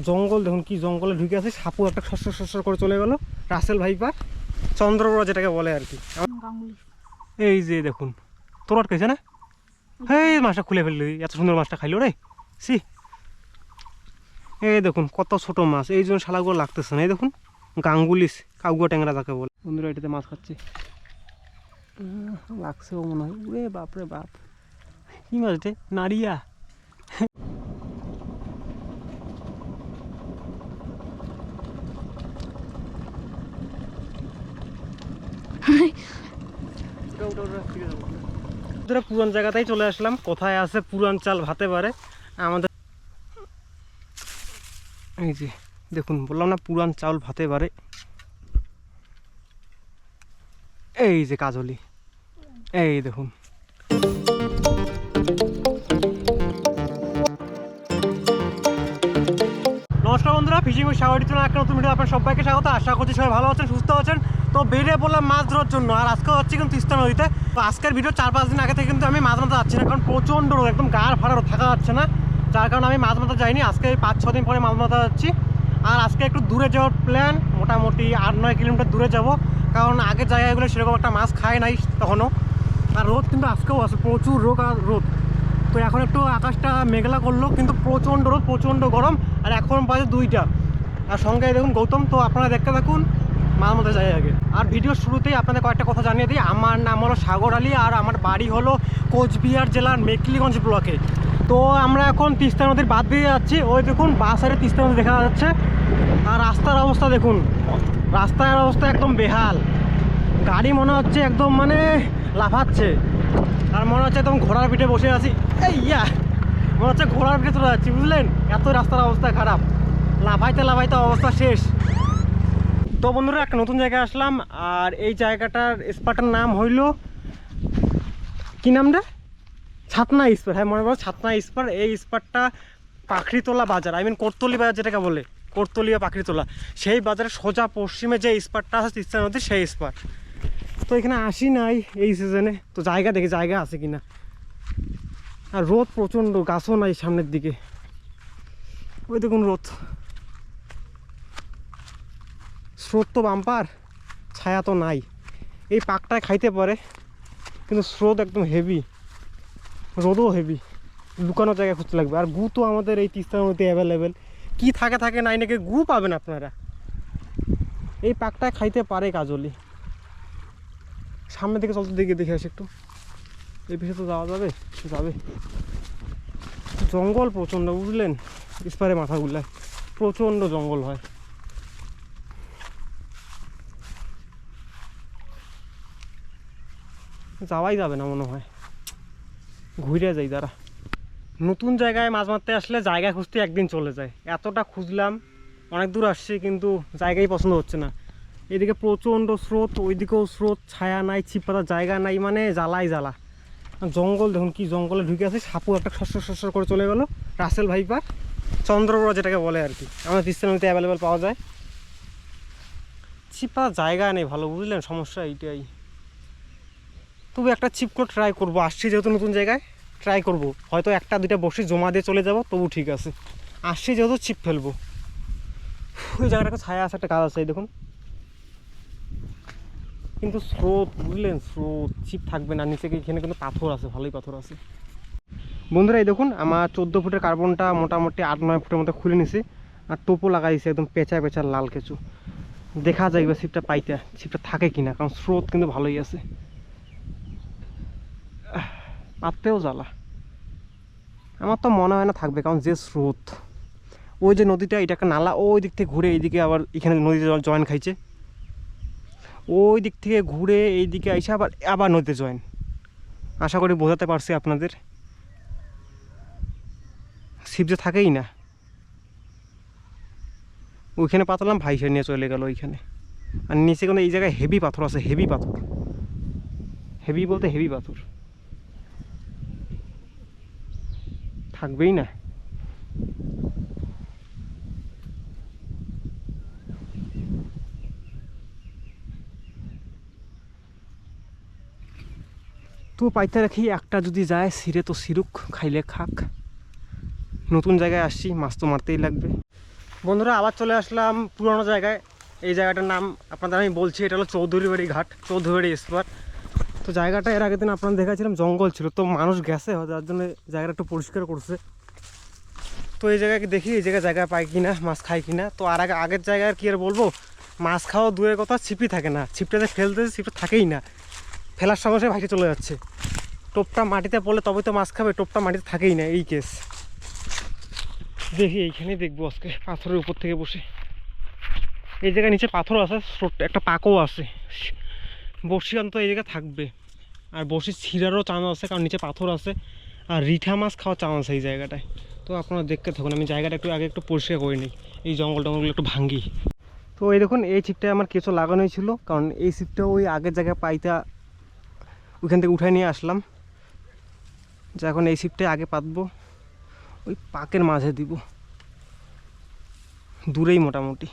জঙ্গল দেখুন কি জঙ্গলে ঢুকে আছে, সাপু একটা সর করে চলে গেল। রাসেল ভাইপার, চন্দ্রবড়া যেটাকে বলে আর কি। এই যে দেখুন তোর আটকেছে না, হ্যাঁ মাছটা খুলে ফেললি, এত সুন্দর মাছটা খাইলো রে। সি এই দেখুন কত ছোট মাছ, এই জন্য শালাগুলো লাগতেছে না। এই দেখুন গাঙ্গুলিস, কাউগুয়া ট্যাংরা যাকে বলে। বন্ধুরা এটাতে মাছ খাচ্ছে, লাগছেও মনে হয়। ওরে বাপ রে বাপ, কি মাছ রে, নারিয়া। পুরান জায়গাতেই চলে আসলাম। কোথায় আছে পুরান চাল ভাতে পারে আমাদের। এই যে দেখুন বললাম না, পুরান চাউল ভাতে পারে। এই যে কাজলি, এই দেখুন। নমস্কার বন্ধুরা, ফিশিং উইথ সাগর একটা নতুন ভিডিও আপনার সবাইকে স্বাগত। আশা করছি সবাই ভালো আছেন, সুস্থ আছেন। তো বেরিয়ে পড়লাম মাছ ধরার জন্য, আর আজকে হচ্ছে কিন্তু তিস্তা নদীতে। তো আজকের ভিডিও 4-5 দিন আগে থেকে কিন্তু আমি মাছ মারতে যাচ্ছি না, কারণ প্রচণ্ড রোদ, একদম গাড় ফাড়া থাকা যাচ্ছে না, যার কারণে আমি মাছ মারতে যাইনি। আজকে 5-6 দিন পরে মাছ মারতে যাচ্ছি। আর আজকে একটু দূরে যাওয়ার প্ল্যান, মোটামুটি 8-9 কিলোমিটার দূরে যাব, কারণ আগের জায়গাগুলো সেরকম একটা মাছ খায় নাই তখনও। আর রোদ কিন্তু আজকেও আছে, প্রচুর রোদ। তো এখন একটু আকাশটা মেঘলা করলো, কিন্তু প্রচণ্ড রোদ, প্রচণ্ড গরম। আর এখন বাজে 2টা, আর সঙ্গে দেখুন গৌতম। তো আপনারা দেখতে থাকুন, মার মধ্যে যাই আগে। আর ভিডিওর শুরুতেই আপনাদের কয়েকটা কথা জানিয়ে দিই। আমার নাম হলো সাগর আলী, আর আমার বাড়ি হলো কোচবিহার জেলার মেকলিগঞ্জ ব্লকে। তো আমরা এখন তিস্তা নদীর বাদ দিয়ে যাচ্ছি। ওই দেখুন বাস সাইডে তিস্তা নদী দেখা যাচ্ছে। আর রাস্তার অবস্থা দেখুন, রাস্তার অবস্থা একদম বেহাল। গাড়ি মনে হচ্ছে একদম মানে লাফাচ্ছে, আর মনে হচ্ছে একদম ঘোড়ার পিঠে বসে আছি। এই ইয়া, মনে হচ্ছে ঘোড়ার পিঠে চলে যাচ্ছি, বুঝলেন? এত রাস্তার অবস্থা খারাপ, লাফাইতে অবস্থা শেষ। তো বন্ধুরা একটা নতুন জায়গায় আসলাম, আর এই জায়গাটার স্পটটার নাম হইল কি নামটা, ছাতনা স্পট। হ্যাঁ মনে করো ছাতনা স্পট। এই স্পটটা পাখরিতলা বাজার, কোর্তলি বাজার যেটাকে বলে, কোর্তলি বা পাখরিতলা, সেই বাজারের সোজা পশ্চিমে যে স্পটটা আছে তিস্তা নদীর, সেই স্পট। তো এখানে আসি নাই এই সিজনে, তো জায়গা দেখি জায়গা আছে কিনা। আর রোদ প্রচণ্ড, গাছও নাই সামনের দিকে, ওই দেখুন রোদ। স্রোত তো বাম্পার, ছায়া তো নাই। এই পাকটায় খাইতে পারে, কিন্তু স্রোত একদম হেভি, রোদও হেভি। লুকানোর জায়গা খুঁজতে লাগবে। আর গু তো আমাদের এই তিস্তার মধ্যে অ্যাভেলেবেল। কি থাকে নাই নাকি, গু পাবেন আপনারা। এই পাকটায় খাইতে পারে কাজলি। সামনের দিকে চলতে দিকে দেখে আসি একটু, এই পিছিয়ে তো যাওয়া যাবে। জঙ্গল প্রচণ্ড, বুঝলেন? ইস্পারে মাথাগুলায় প্রচণ্ড জঙ্গল হয়। যাওয়াই যাবে না মনে হয়, ঘুরে যাই দাঁড়া। নতুন জায়গায় মাছ মারতে আসলে জায়গা খুঁজতে একদিন চলে যায়। এতটা খুঁজলাম, অনেক দূর আসছি, কিন্তু জায়গাই পছন্দ হচ্ছে না। এদিকে প্রচণ্ড স্রোত, ওইদিকেও স্রোত, ছায়া নাই, ছিপ পাতার জায়গা নাই, মানে জ্বালাই জ্বালা। জঙ্গল দেখুন কি জঙ্গলে ঢুকে আছে, সাপু একটা সর করে চলে গেল। রাসেল ভাইপার, চন্দ্রবড়া যেটাকে বলে আর কি, আমাদের তিস্তা নদীতে অ্যাভেলেবেল পাওয়া যায়। ছিপ পাতার জায়গা নেই ভালো, বুঝলেন? সমস্যা এইটাই। তবু একটা ছিপ করে ট্রাই করবো, আসছি যেহেতু নতুন জায়গায়, ট্রাই করব। হয়তো 1-2টা বসে জমা দিয়ে চলে যাব, তবু ঠিক আছে। আসছি যেহেতু ছিপ ফেলবো। ওই জায়গাটা ছায়া আছে, একটা গাছ আছে, এই দেখুন। কিন্তু স্রোত, বুঝলেন? স্রোত, ছিপ থাকবে না নিচে। এখানে কিন্তু পাথর আছে, ভালোই পাথর আছে। বন্ধুরা এই দেখুন, আমার 14 ফুটের কার্বনটা মোটামুটি 8-9 ফুটের মধ্যে খুলে নিছি। আর টোপও লাগাইছে একদম পেঁচা লাল কেঁচু। দেখা যায় এবার ছিপটা পাইতে, ছিপটা থাকে কিনা, কারণ স্রোত কিন্তু ভালোই আছে। পাততেও জ্বালা, আমার তো মনে হয় না থাকবে, কারণ যে স্রোত। ওই যে নদীটা, এটা একটা নালা, ওই দিক থেকে ঘুরে এইদিকে আবার এখানে নদীতে জয়েন খাইছে। ওই দিক থেকে ঘুরে এইদিকে আইসে আবার নদীতে জয়েন। আশা করি বোঝাতে পারছি আপনাদের। ছিপ যে থাকেই না, ওইখানে পাতলাম, ভাইসা নিয়ে চলে গেল ওইখানে। আর নিচে কিন্তু এই জায়গায় হেভি পাথর আছে, হেভি পাথর, হেভি বলতে হেভি পাথর থাকবেই না। তো পাইতে রাখি, একটা যদি যায় সিরে তো সিরুক, খাইলে খাক। নতুন জায়গায় আসছি, মাছ তো মারতেই লাগবে। বন্ধুরা আবার চলে আসলাম পুরোনো জায়গায়। এই জায়গাটার নাম আপনাদের আমি বলছি, এটা হলো চৌধুরীবাড়ি ঘাট, চৌধুরীবাড়ি স্পার। তো জায়গাটা এর আগের দিন আপনারা দেখাচ্ছিলাম জঙ্গল ছিল, তো মানুষ গেছে যার জন্য জায়গাটা একটু পরিষ্কার করছে। তো এই জায়গায় দেখি এই জায়গায় পাই কিনা, মাছ খাই কিনা। তো আর আগের জায়গায় কি আর বলবো, মাছ খাওয়া দূরের কথা, ছিপই থাকে না। ছিপটাতে ফেলতেছে, ছিপটা থাকেই না, ফেলার সঙ্গে সঙ্গে ভাইটে চলে যাচ্ছে। টোপটা মাটিতে পড়লে তবেই তো মাছ খাবে, টোপটা মাটিতে থাকেই না, এই কেস। দেখি এইখানেই দেখবো আজকে পাথরের উপর থেকে বসে। এই জায়গায় নিচে পাথর আছে, ছোট্ট একটা পাকও আছে। বড়শি অন্তত এই জায়গায় থাকবে, আর বড়শি ছিঁড়ারও চান্স আছে, কারণ নিচে পাথর আছে। আর রিঠা মাছ খাওয়ার চান্স আছে এই জায়গাটায়। তো আপনারা দেখতে থাকুন, আমি জায়গাটা একটু পরিষ্কার করে নিই, এই জঙ্গল টঙ্গলগুলো একটু ভাঙ্গি। তো এই দেখুন, এই ছিপটায় আমার কিছু লাগানোই ছিল, কারণ এই ছিপটা ওই আগের জায়গায় পাইতা ওইখান থেকে উঠাই নিয়ে আসলাম। যা এখন এই ছিপটায় আগে পাতবো, ওই পাকের মাঝে দিব, দূরেই মোটামুটি।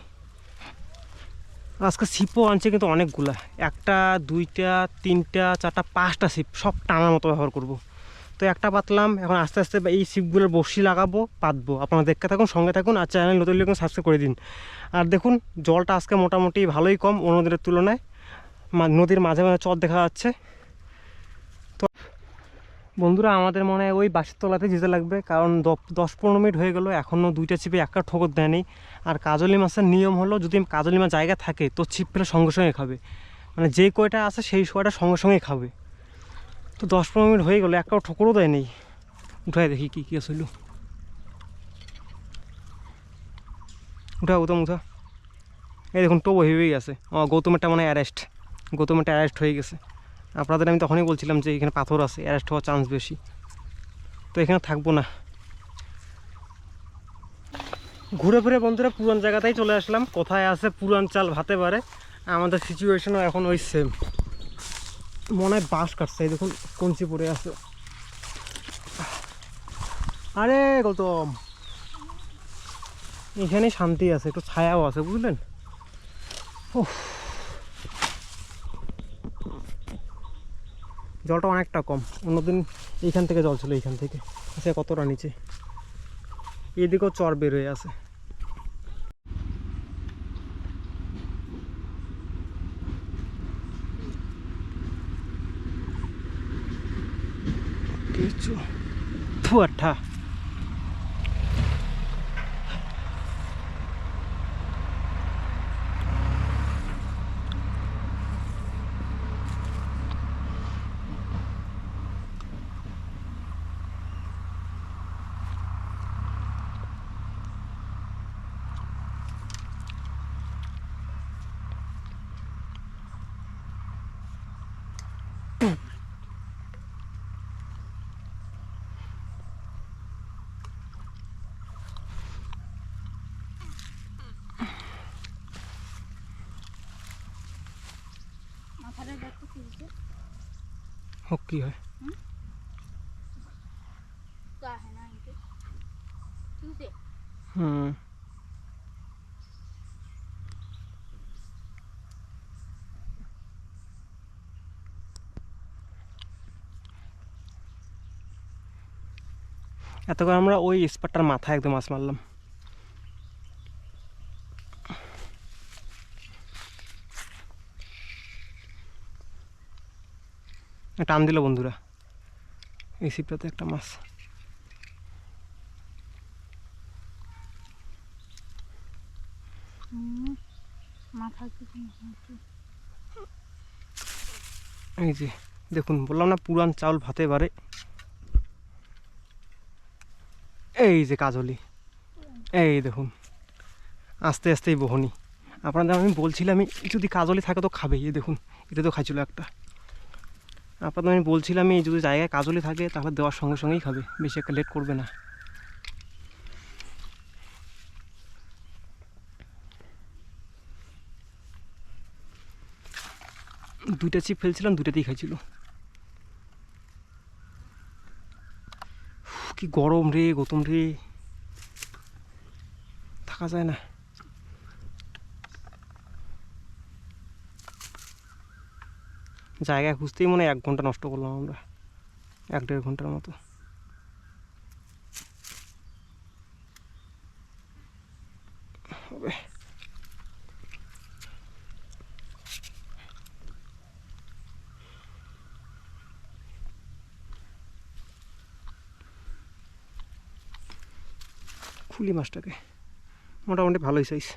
আজকে ছিপও আনছে কিন্তু অনেকগুলা, একটা দুইটা তিনটা চারটা পাঁচটা ছিপ, সব টানার মতো ব্যবহার করব। তো একটা পাতলাম, এখন আস্তে আস্তে এই ছিপগুলোর বড়শি লাগাবো, পাতবো। আপনারা দেখতে থাকুন, সঙ্গে থাকুন, আর চ্যানেল নতুন লিখুন, সাবস্ক্রাইব করে দিন। আর দেখুন জলটা আজকে মোটামুটি ভালোই কম অন্য দিনের তুলনায়, নদীর মাঝে মাঝে চর দেখা যাচ্ছে। তো বন্ধুরা আমাদের মনে হয় ওই বাঁশের তলাতে যেতে লাগবে, কারণ 10-15 মিনিট হয়ে গেলো, এখনও দুইটা ছিপে একটা ঠোকর দেয়নি। আর কাজলি মাছের নিয়ম হলো, যদি কাজলি মাছ জায়গা থাকে তো ছিপ ফেলে সঙ্গে সঙ্গে খাবে, মানে যে কয়টা আছে সেই কয়টা সঙ্গে সঙ্গে খাবে। তো 10-15 মিনিট হয়ে গেলো, একটাও ঠোকরও দেয়নি। উঠাই দেখি কী কী আসলো, উঠা উঠা উঠা। এই দেখুন টোপ হয়েই গেছে। গৌতমেরটা মানে গৌতমেরটা অ্যারেস্ট হয়ে গেছে। আপনাদের আমি তখনই বলছিলাম যে এখানে পাথর আছে, অ্যারেস্ট হওয়ার চান্স বেশি। তো এখানে থাকবো না, ঘুরে ফিরে বন্ধুরা পুরান জায়গাতেই চলে আসলাম। কোথায় আছে পুরান চাল ভাতে পারে, আমাদের সিচুয়েশনও এখন ওই সেম। মনে হয় বাঁশ কাটছে, এই দেখুন কঞ্চি পড়ে আছে। আরে গৌতম, এখানে শান্তি আছে, একটু ছায়াও আছে, বুঝলেন। জলটা অনেকটা কম, অন্যদিন এইখান থেকে জল ছিল, এইখান থেকে আচ্ছা কতটা নিচে, এদিকেও চর বের হয়ে আছে। কিছু আঠা হোক কি হয়। হুম এত করে আমরা ওই স্পটটার মাথায় একদম মাছ মারলাম। টান দিল বন্ধুরা, এই ছিপটাতে একটা মাছ। এই যে দেখুন, বললাম না পুরান চাউল ভাতে পারে। এই যে কাজলি, এই দেখুন আস্তে আস্তেই বহনি। আপনাদের আমি বলছিলাম যদি কাজলি থাকে তো খাবে, এই দেখুন এটা তো খাইছিল একটা। আপনাদের আমি বলছিলাম যদি জায়গায় কাজলি থাকে তাহলে দেওয়ার সঙ্গে সঙ্গেই খাবে, বেশি একটা লেট করবে না। দুইটা ছিপ ফেলছিলাম, দুইটাতেই খাইছিল। কি গরম রে গৌতম রে, থাকা যায় না। জায়গায় খুঁজতেই মনে হয় 1 ঘন্টা নষ্ট করলাম আমরা, 1-1.5 ঘন্টার মতো। হবে। খুলি মাছটাকে, মোটামুটি ভালোই সাইজ।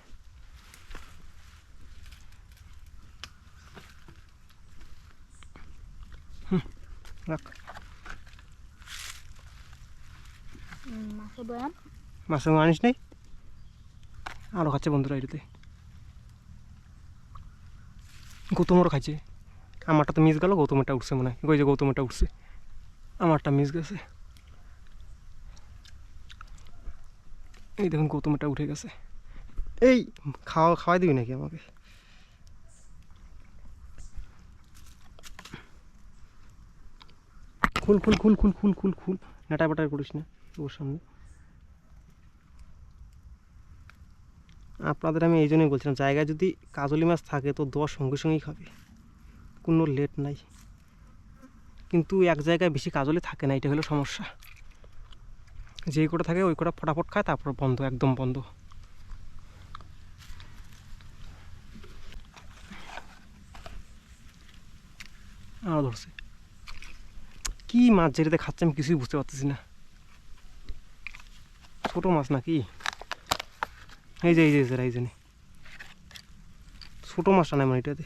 রাখ। মাছের আনিস নেই, আরও খাচ্ছে বন্ধুরা এটাতে। গৌতমরও খাইছে, আমারটা তো মিস গেল, গৌতমেরটা উঠছে মনে হয়। ওই যে গৌতমেরটা উঠছে, আমারটা মিস গেছে। এই দেখুন গৌতমেরটা উঠে গেছে। এই খাওয়াই দিবি নাকি আমাকে? খুল খুল খুল খুল খুল খুল খুল, নাটা বাটার করিস না ওর সামনে। আপনাদের আমি এই জন্যই বলছিলাম, জায়গায় যদি কাজলি মাছ থাকে তো 10 সঙ্গে সঙ্গেই খাবে, কোনো লেট নাই। কিন্তু এক জায়গায় বেশি কাজলি থাকে না, এটা হলো সমস্যা। যেই কটা থাকে ওই কটা ফটাফট খায়, তারপর বন্ধ, একদম বন্ধ। আরও ধরছে। কি মাছ যেটাতে খাচ্ছে আমি কিছুই বুঝতে পারতেছি না। ছোটো মাছ নাকি? এই যে এই যে ছোটো মাছটা নাই মানে এটাতে।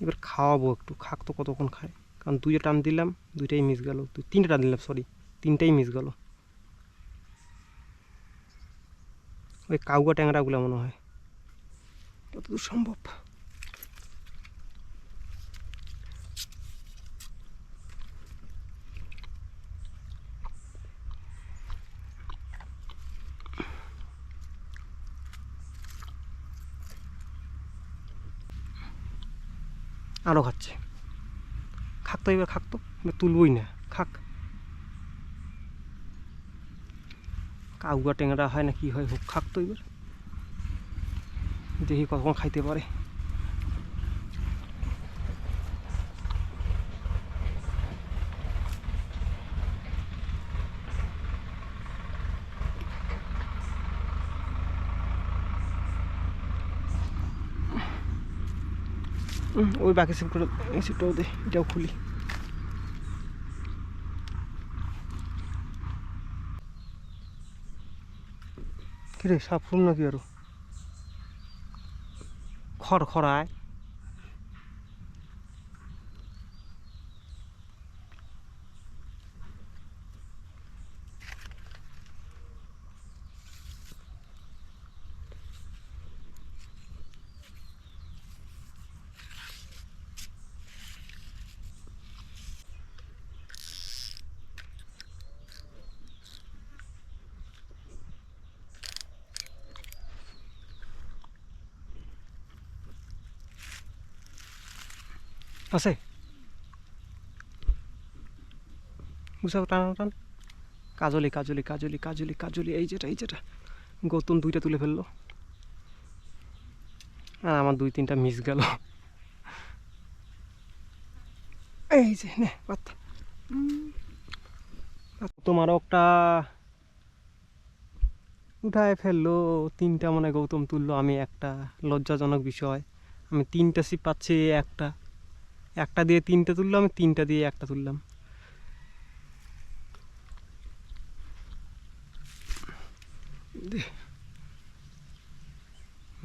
এবার খাওয়াবো একটু, খাক তো কতক্ষণ খায়, কারণ 2 টান দিলাম, 2টাই মিস গেল। 3টে টান দিলাম, সরি 3টাই মিস গেল। ওই কাউগা ট্যাংরাগুলো মনে হয়, যতদূর সম্ভব। আরও খাচ্ছে, খাক তো এবার, খাক তো, এবার তুলবই না, খাক। কাউগা ট্যাংরা হয় না কি হয় হোক, খাক তো এবার, দেখি কতক্ষণ খাইতে পারে। ওই বাকি সিপটা, এই সিপটাও দে, এটাও খুলি। কিরে সাপ ফুল নাকি আরো? খড়ায়। আছে বুঝাও, টান টান। কাজলি কাজলি কাজলি কাজলি কাজলি, এই যেটা গৌতম 2টা তুলে ফেললো, আর আমার 2-3টা মিস গেল। এই যে নে বাত, তোমারও একটা উঠায় ফেললো। 3টা মানে গৌতম তুললো, আমি একটা। লজ্জাজনক বিষয়, আমি 3টা সিপ পাচ্ছি, একটা দিয়ে 3টে তুললো, আমি 3টা দিয়ে একটা তুললাম।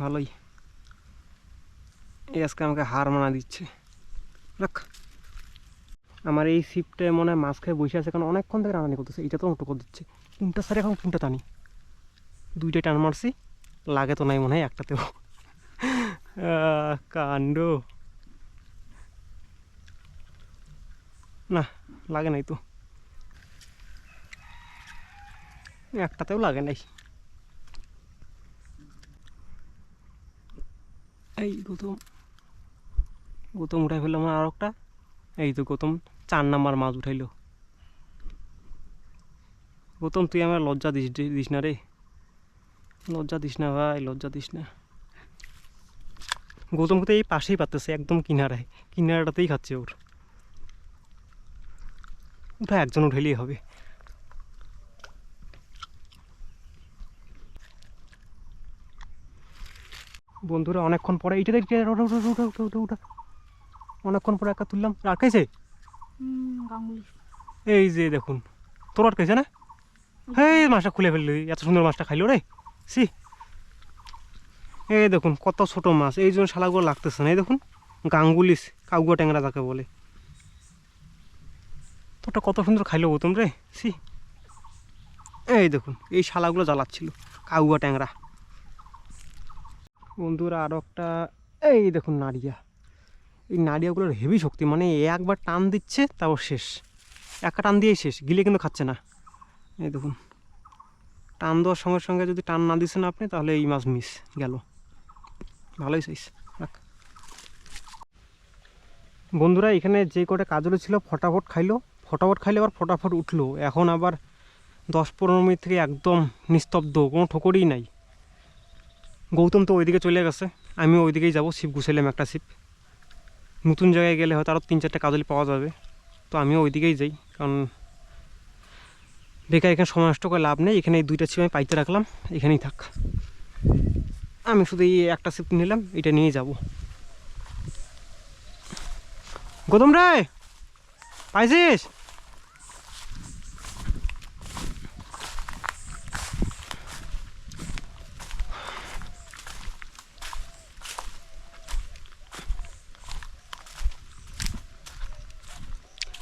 ভালোই, এই আজকে আমাকে হার মানা দিচ্ছে। রাখ। আমার এই সিপটায় মনে হয় মাছ খেয়ে বসে আছে, কারণ অনেকক্ষণ থেকে টানানি করতেছে। এটা তো টোকর দিচ্ছে, কোনটা স্যার এখন কোনটা টানি, 2টাই টান মারছি, লাগে তো নাই মনে হয় একটাতেও। কাণ্ড না, লাগে নাই তো, একটাতেও লাগে নাই। এই গৌতম উঠাই ফেললাম আর একটা। এই তো গৌতম 4 নাম্বার মাছ উঠাইলো। গৌতম তুই আমার লজ্জা দিস না রে, লজ্জা দিস না ভাই, লজ্জা দিস না। গৌতম তো এই পাশেই পাচ্ছে, একদম কিনারাটাতেই খাচ্ছে ওর। ওটা একজন উঠাইলেই হবে। বন্ধুরা অনেকক্ষণ পরে এইটা দেখছি, ওটা অনেকক্ষণ পরে একটা তুললাম। আটকাইছে এই যে দেখুন, তোর আটকাইছে না? এই মাছটা খুলে ফেললি, এত সুন্দর মাছটা খাইলো রে। সি, এই দেখুন কত ছোট মাছ, এই জন্য শালাগুলো লাগতেছে না। এই দেখুন গাঙ্গুলিস, কাউগুয়া ট্যাংরা যাকে বলে, তোটা কত সুন্দর খাইলো গৌতম রে। সি, এই দেখুন এই শালাগুলো জ্বালাচ্ছিল কাউগুয়া ট্যাংরা। বন্ধুরা আরও একটা, এই দেখুন নাড়িয়া। এই নাড়িয়াগুলোর হেভি শক্তি, মানে একবার টান দিচ্ছে তারপর শেষ, একটা টান দিয়েই শেষ, গিলে কিন্তু খাচ্ছে না। এই দেখুন টান দেওয়ার সঙ্গে সঙ্গে যদি টান না দিচ্ছেন আপনি, তাহলে এই মাছ মিস গেল। ভালোই সাইজ। বন্ধুরা এখানে যে কটা কাজলে ছিল ফটাফট খাইলো, ফটাফট খাইলে আবার ফটাফট উঠলো। এখন আবার 10-15 মিনিট থেকে একদম নিস্তব্ধ, কোনো ঠোকরই নাই। গৌতম তো ওইদিকে চলে গেছে, আমি ওইদিকেই যাবো। ছিপ গুছাইলাম একটা ছিপ, নতুন জায়গায় গেলে হয়তো আরও 3-4টে কাজলি পাওয়া যাবে, তো আমিও ওইদিকেই যাই। কারণ বেকার এখানে সময় নষ্ট করে লাভ নেই। এখানে এই 2টা ছিপ আমি পাইতে রাখলাম, এখানেই থাক। আমি শুধু এই একটা ছিপ নিলাম, এটা নিয়ে যাব। গৌতম রে, পাইছিস?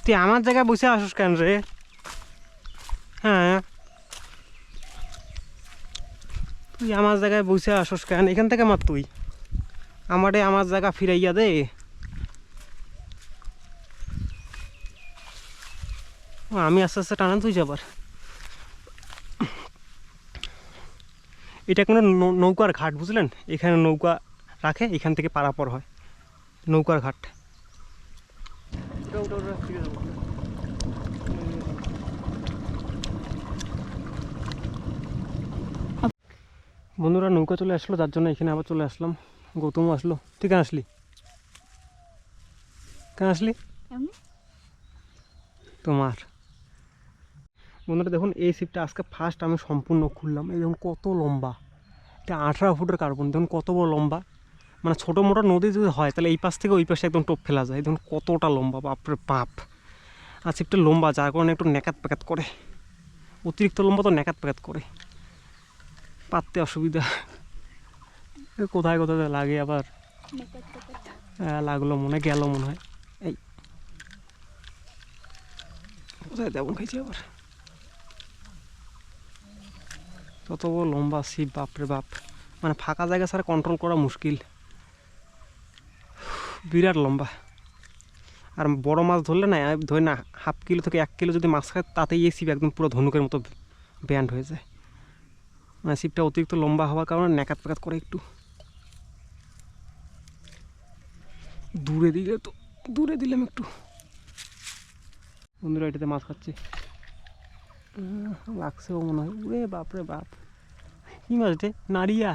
তুই আমার জায়গায় বসে আসিস কেন রে? হ্যাঁ, তুই আমার জায়গায় বসে আসিস কেন? এখান থেকে মার তুই, আমারে আমার জায়গা ফিরাইয়া দে। আমি আস্তে আস্তে টানা, তুই যাবার। এটা কোনো নৌকার ঘাট, বুঝলেন? এখানে নৌকা রাখে, এখান থেকে পারাপার হয়, নৌকার ঘাট। বন্ধুরা নৌকা চলে আসলো, যার জন্য এখানে আবার চলে আসলাম। গৌতমও আসলো। তুই কেন আসলি? কেন আসলি? তোমার বন্ধুরা দেখুন, এই ছিপটা আজকে ফার্স্ট আমি সম্পূর্ণ খুললাম। এই দেখুন কত লম্বা, এটা 18 ফুটের কার্বন। দেখুন কত বড় লম্বা, মানে ছোটো মোটো নদী যদি হয় তাহলে এই পাশ থেকে ওই পাশে একদম টোপ ফেলা যায়। দেখুন কতটা লম্বা, বাপরে বাপ। আর ছিপটা লম্বা, যার কারণে একটু ন্যাকাত প্যাকাত করে, অতিরিক্ত লম্বা তো ন্যাকাত প্যাকাত করে, পাততে অসুবিধা। কোথায় কোথায় লাগে আবার, লাগলো মনে গেল মনে হয়। এই কোথায় তেমন খাইছি আবার, তত বড় লম্বা ছিপ, বাপরে বাপ। মানে ফাঁকা জায়গা ছাড়া কন্ট্রোল করা মুশকিল, বিরাট লম্বা। আর বড় মাছ ধরলে না, ধরে না 1/2 কিলো থেকে 1 কিলো যদি মাছ খায়, তাতেই এই ছিপ একদম পুরো ধনুকের মতো ব্যান্ড হয়ে যায়। মানে ছিপটা অতিরিক্ত লম্বা হওয়ার কারণে ন্যাকাত প্যাকাত করে একটু। দূরে দিলে তো, দূরে দিলাম একটু। বন্ধুরা এটাতে মাছ খাচ্ছে, লাগছেও মনে হয়। ওরে বাপরে বাপ, কি মাছ রে? নাড়িয়া।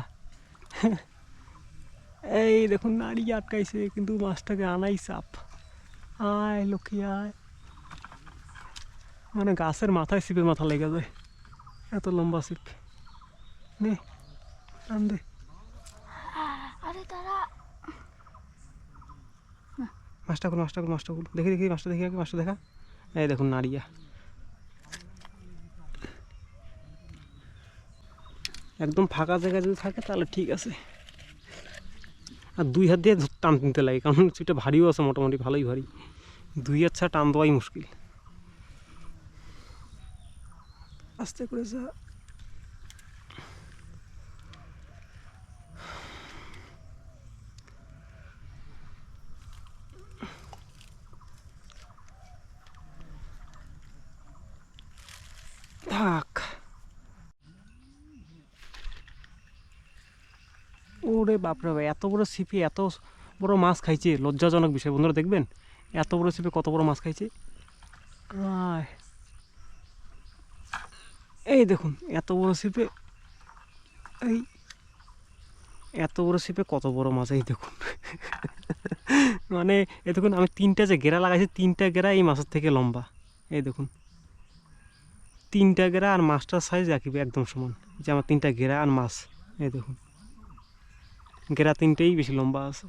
এই দেখুন নাড়িয়া আটকাইছে, কিন্তু মাছটাকে আনাই চাপ। আয় লক্ষ্মী আয়। মানে গাছের মাথায় ছিপের মাথা লেগে যায়, এত লম্বা ছিপ। নে আন দে। মাছটা গুলো, মাছটা গুলো, মাছটা গুলো দেখি, দেখি মাছটা দেখি, আগে মাছটা দেখা। এই দেখুন নাড়িয়া, একদম ফাঁকা জায়গায় যদি থাকে তাহলে ঠিক আছে। আর 2 হাত দিয়ে টান নিতে লাগে, কারণ ছিপটা ভারীও আছে, মোটামুটি ভালোই ভারী। 2 হাত ছাড়া টান দেওয়াই মুশকিল। আস্তে করে যা। থাক। ওরে বাপরে ভাই, এত বড় ছিপে এত বড় মাছ খাইছে, লজ্জাজনক বিষয়। বন্ধুরা দেখবেন এত বড় ছিপে কত বড় মাছ খাইছে। এই দেখুন এত বড় ছিপে, এই এত বড় ছিপে কত বড় মাছ, এই দেখুন। মানে এই দেখুন, আমি 3টা যে গেরা লাগাইছি, 3টা গেরা এই মাছের থেকে লম্বা। এই দেখুন 3টা গেরা, আর মাছটার সাইজ একই, একদম সমান। যে আমার 3টা গেরা আর মাছ, এই দেখুন গেরা তিনটেই বেশি লম্বা আছে।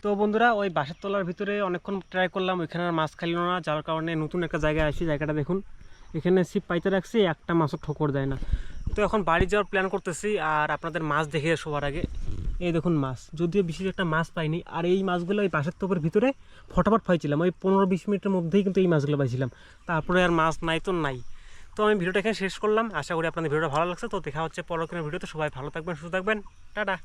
তো বন্ধুরা ওই বাঁশের তলার ভিতরে অনেকক্ষণ ট্রাই করলাম, ওইখানে আর মাছ খাইল না, যার কারণে নতুন একটা জায়গায় আসি। জায়গাটা দেখুন, এখানে ছিপ পাইতে রাখছি, একটা মাছও ঠোকর দেয় না। তো এখন বাড়ি যাওয়ার প্ল্যান করতেছি, আর আপনাদের মাছ দেখে সবার আগে এই দেখুন মাছ, যদিও বিশেষ একটা মাছ পাইনি। আর এই মাছগুলো ওই বাঁশের তোপের ভিতরে ফটাফট পাইছিলাম, ওই 15-20 মিনিটের মধ্যেই কিন্তু এই মাছগুলো পাইছিলাম। তারপরে আর মাছ নাই তো নাই। তো আমি ভিডিওটা এখানে শেষ করলাম, আশা করি আপনাদের ভিডিওটা ভালো লাগছে। তো দেখা হচ্ছে পরবর্তী ভিডিওতে। সবাই ভালো থাকবেন, সুস্থ থাকবেন, টাটা।